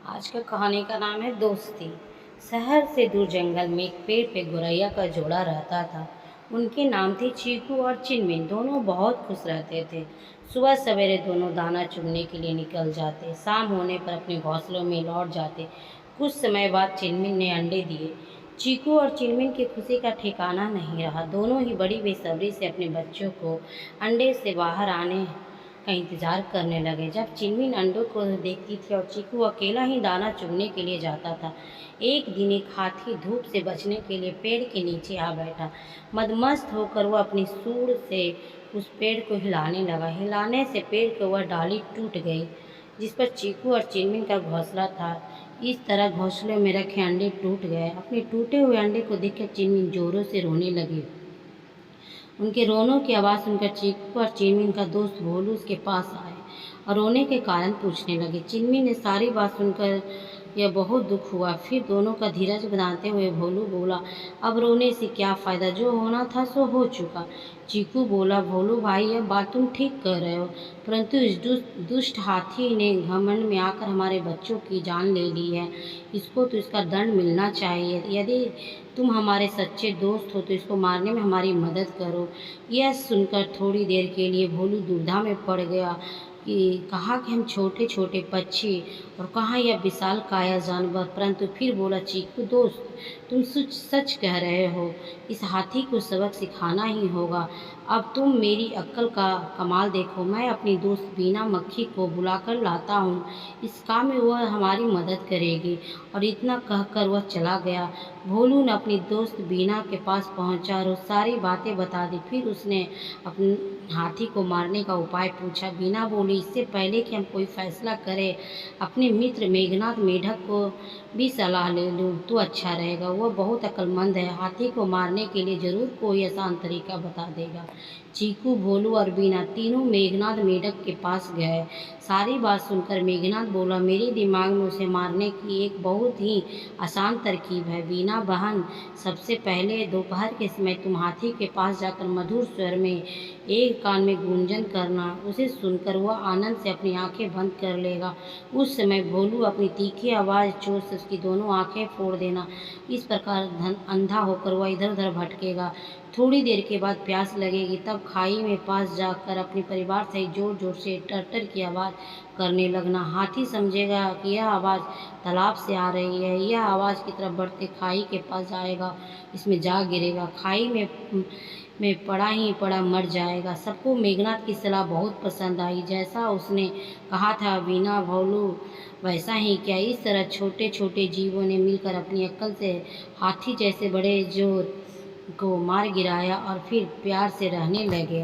आज का कहानी का नाम है दोस्ती। शहर से दूर जंगल में एक पेड़ पे गौरैया का जोड़ा रहता था। उनके नाम थे चीकू और चिनमिन। दोनों बहुत खुश रहते थे। सुबह सवेरे दोनों दाना चुगने के लिए निकल जाते, शाम होने पर अपने घोंसलों में लौट जाते। कुछ समय बाद चिनमिन ने अंडे दिए। चीकू और चिनमिन की खुशी का ठिकाना नहीं रहा। दोनों ही बड़ी बेसब्री से अपने बच्चों को अंडे से बाहर आने का इंतजार करने लगे। जब चिनमिन अंडों को देखती थी और चीकू अकेला ही दाना चुगने के लिए जाता था, एक दिन एक हाथी धूप से बचने के लिए पेड़ के नीचे आ बैठा। मदमस्त होकर वह अपनी सूंड से उस पेड़ को हिलाने लगा। हिलाने से पेड़ की वह डाली टूट गई जिस पर चीकू और चिनमिन का घोंसला था। इस तरह घोंसले में रखे अंडे टूट गए। अपने टूटे हुए अंडे को देखकर चिनमिन जोरों से रोने लगी। उनके रोनों की आवाज़ सुनकर चीकू और चिनमिन का दोस्त भोलू उसके पास आए और रोने के कारण पूछने लगे। चिनमिन ने सारी बात सुनकर यह बहुत दुख हुआ। फिर दोनों का धीरज बनाते हुए भोलू बोला, अब रोने से क्या फ़ायदा, जो होना था सो हो चुका। चीकू बोला, भोलू भाई यह बात तुम ठीक कह रहे हो, परंतु इस दुष्ट हाथी ने घमंड में आकर हमारे बच्चों की जान ले ली है। इसको तो इसका दंड मिलना चाहिए। यदि तुम हमारे सच्चे दोस्त हो तो इसको मारने में हमारी मदद करो। यह सुनकर थोड़ी देर के लिए भोलू दुविधा में पड़ गया कि कहा कि हम छोटे छोटे पक्षी और कहाँ यह विशाल काया जानवर। परंतु फिर बोला, चीकू दोस्त तुम सच कह रहे हो, इस हाथी को सबक सिखाना ही होगा। अब तुम मेरी अक्ल का कमाल देखो। मैं अपनी दोस्त बीना मक्खी को बुलाकर लाता हूँ, इस काम में वह हमारी मदद करेगी। और इतना कहकर वह चला गया। भोलू ने अपनी दोस्त बीना के पास पहुंचा और सारी बातें बता दी। फिर उसने अपने हाथी को मारने का उपाय पूछा। बीना बोली, इससे पहले कि हम कोई फैसला करें, अपने मित्र मेघनाथ मेढक को भी सलाह ले लूँ तो अच्छा रहेगा। वह बहुत अक्लमंद है, हाथी को मारने के लिए जरूर कोई आसान तरीका बता देगा। चीकू, भोलू और बीना तीनों मेघनाथ मेढक के पास गए। सारी बात सुनकर मेघनाथ बोला, मेरे दिमाग में उसे मारने की एक बहुत ही आसान तरकीब है। बीना बहन, सबसे पहले दोपहर के समय तुम हाथी के पास जाकर मधुर स्वर में एक कान में गूंजन करना। उसे सुनकर वह आनंद से अपनी आंखें बंद कर लेगा। उस समय भोलू अपनी तीखी आवाज़ जोर से उसकी दोनों आंखें फोड़ देना। इस प्रकार अंधा होकर वह इधर उधर भटकेगा। थोड़ी देर के बाद प्यास लगेगी, तब खाई में पास जाकर अपने परिवार सहित जोर जोर से टर की आवाज़ करने लगना। हाथी समझेगा कि यह आवाज़ तालाब से आ रही है। यह आवाज़ की तरफ बढ़ते खाई के पास जाएगा, इसमें जा गिरेगा, खाई में पड़ा ही पड़ा मर जाएगा। सबको मेघनाथ की सलाह बहुत पसंद आई। जैसा उसने कहा था बीना भोलू वैसा ही किया। इस तरह छोटे छोटे जीवों ने मिलकर अपनी अक्ल से हाथी जैसे बड़े जोर को मार गिराया और फिर प्यार से रहने लगे।